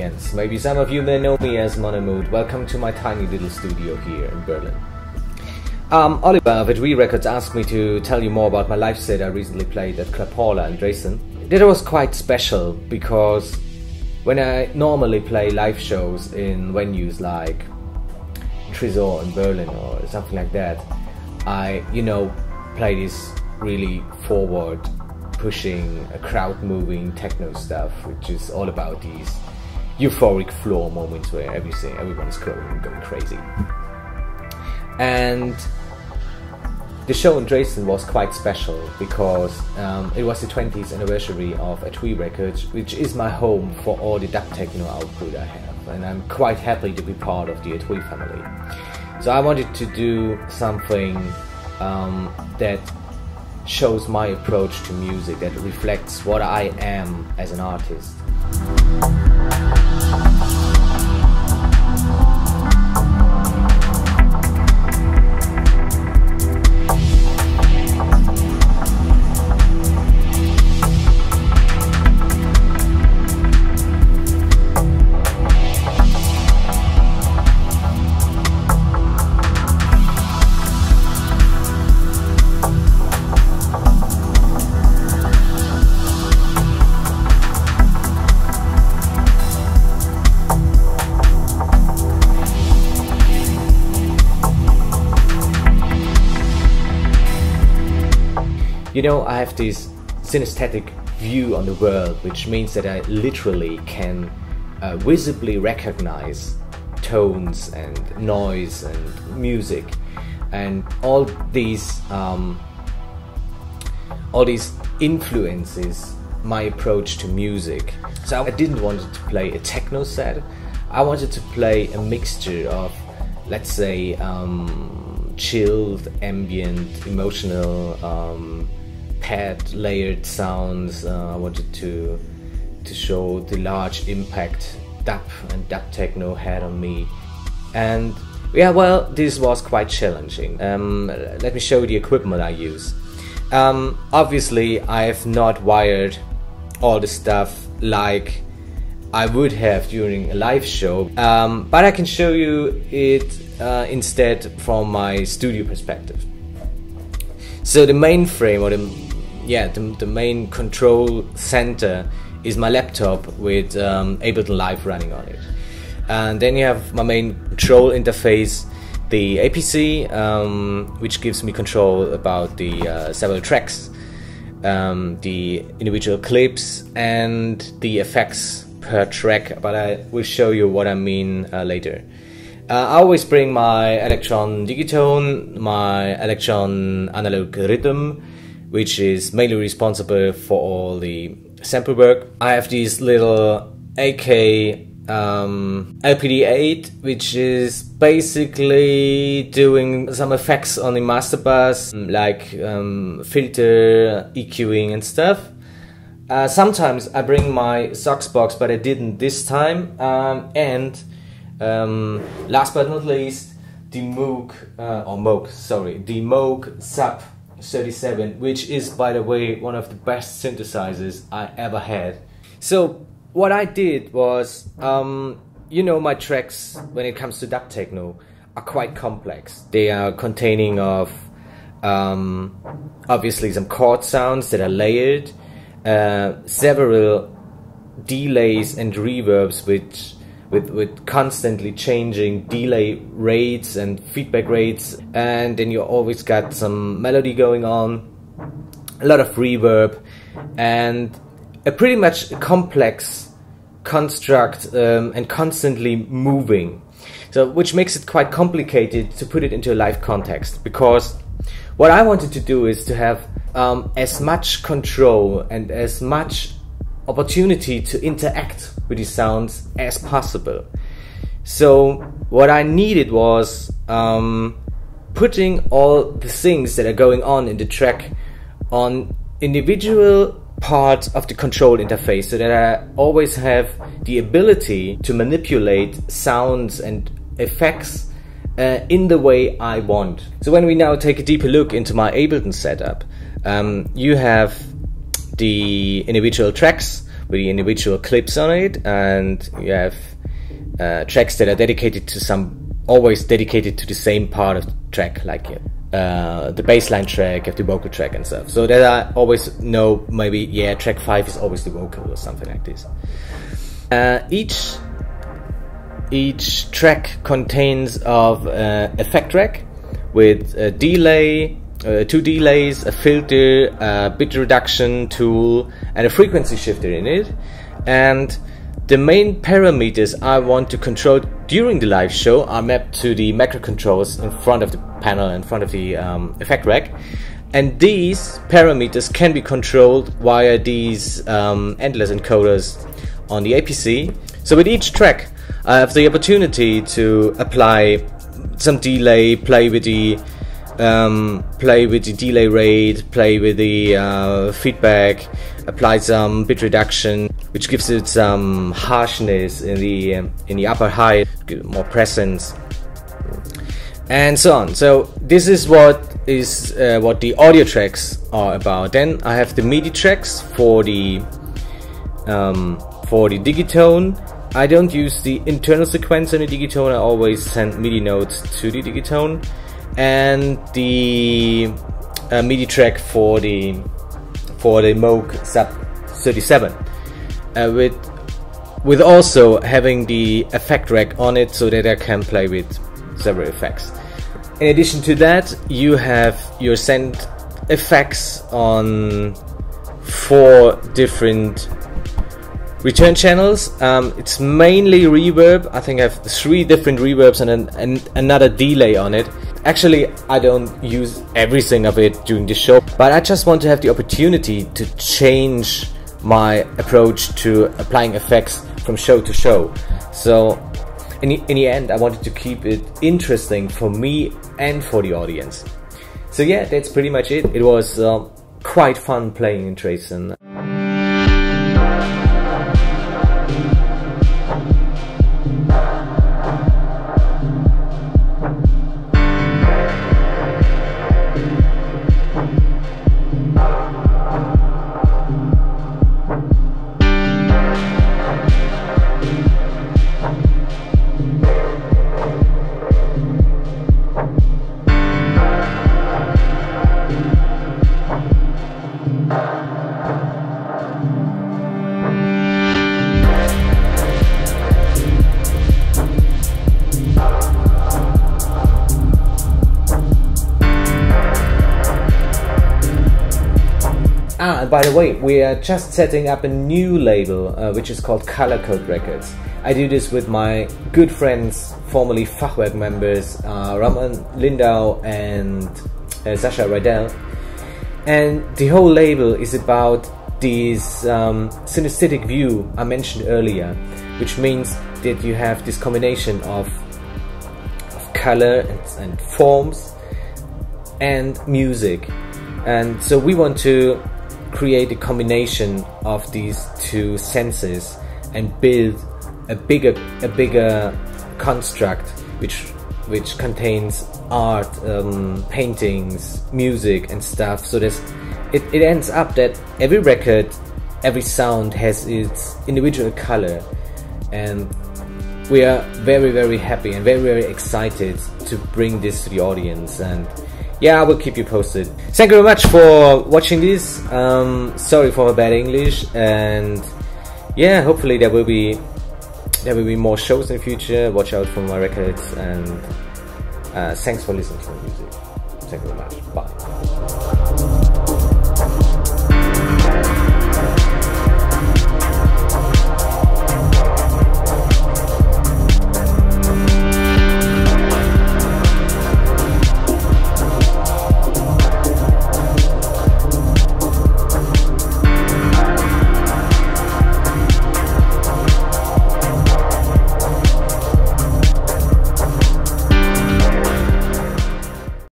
Jens. Maybe some of you may know me as Monomood. Welcome to my tiny little studio here in Berlin. Oliver of Etui Records asked me to tell you more about my live set I recently played at Club Paula in Dresden. That was quite special because when I normally play live shows in venues like Dresden in Berlin or something like that, I, play this really forward, pushing, crowd moving techno stuff, which is all about these euphoric floor moments where everyone is going crazy. And the show in Dresden was quite special because it was the 20th anniversary of Etui Records, which is my home for all the Dub Techno output I have, and I'm quite happy to be part of the Etui family. So I wanted to do something that shows my approach to music, that reflects what I am as an artist. I have this synesthetic view on the world, which means that I literally can visibly recognize tones and noise and music and all these influences my approach to music. So I didn't want to play a techno set. I wanted to play a mixture of, let's say, chilled, ambient, emotional, pad layered sounds. I wanted to show the large impact dub and dub techno had on me. And yeah, well, this was quite challenging. Let me show you the equipment I use. Obviously I have not wired all the stuff like I would have during a live show, but I can show you it instead from my studio perspective. So the mainframe, or the main control center is my laptop with Ableton Live running on it. And then you have my main control interface, the APC, which gives me control about the several tracks, the individual clips and the effects per track, but I will show you what I mean later. I always bring my Elektron Digitone, my Elektron Analog Rytm, which is mainly responsible for all the sample work. I have this little AK LPD8, which is basically doing some effects on the master bus, like filter, EQing and stuff. Sometimes I bring my Sox box, but I didn't this time. And last but not least, the Moog Sub37, which is, by the way, one of the best synthesizers I ever had. So what I did was, my tracks when it comes to dub techno are quite complex. They are containing of obviously some chord sounds that are layered, several delays and reverbs with constantly changing delay rates and feedback rates, and then you always got some melody going on, a lot of reverb, and a pretty much complex construct and constantly moving. So which makes it quite complicated to put it into a live context, because what I wanted to do is to have as much control and as much opportunity to interact with the sounds as possible. So what I needed was putting all the things that are going on in the track on individual parts of the control interface, so that I always have the ability to manipulate sounds and effects in the way I want. So when we now take a deeper look into my Ableton setup, you have the individual tracks with the individual clips on it, and you have tracks that are dedicated to always dedicated to the same part of the track, like the bassline track, you have the vocal track and stuff. So that I always know, maybe, yeah, track 5 is always the vocal or something like this. Each track contains of effect rack with a delay, 2 delays, a filter, a bit reduction tool, and a frequency shifter in it. And the main parameters I want to control during the live show are mapped to the macro controls in front of the panel, in front of the effect rack. And these parameters can be controlled via these endless encoders on the APC. So with each track, I have the opportunity to apply some delay, play with the delay rate, play with the feedback, apply some bit reduction, which gives it some harshness in the upper high, more presence, and so on. So this is what the audio tracks are about. Then I have the MIDI tracks for the Digitone. I don't use the internal sequence in the Digitone. I always send MIDI notes to the Digitone, and the MIDI track for the Moog Sub37, with also having the effect rack on it, so that I can play with several effects. In addition to that, you have your send effects on 4 different return channels. It's mainly reverb. I think I have 3 different reverbs and another delay on it. Actually, I don't use everything of it during the show, but I just want to have the opportunity to change my approach to applying effects from show to show. So in the end, I wanted to keep it interesting for me and for the audience. So yeah, that's pretty much it. It was quite fun playing in Dresden. By the way, we are just setting up a new label, which is called Color Code Records. I do this with my good friends, formerly Fachwerk members, Roman Lindau and Sascha Rydell. And the whole label is about this synesthetic view I mentioned earlier, which means that you have this combination of color and forms and music. And so we want to create a combination of these 2 senses and build a bigger construct which contains art, paintings, music and stuff. So it ends up that every record, every sound has its individual color, and we are very, very happy and very, very excited to bring this to the audience. And yeah, I will keep you posted. Thank you very much for watching this. Sorry for my bad English, and yeah, hopefully there will be more shows in the future. Watch out for my records, and thanks for listening to the music. Thank you very much. Bye.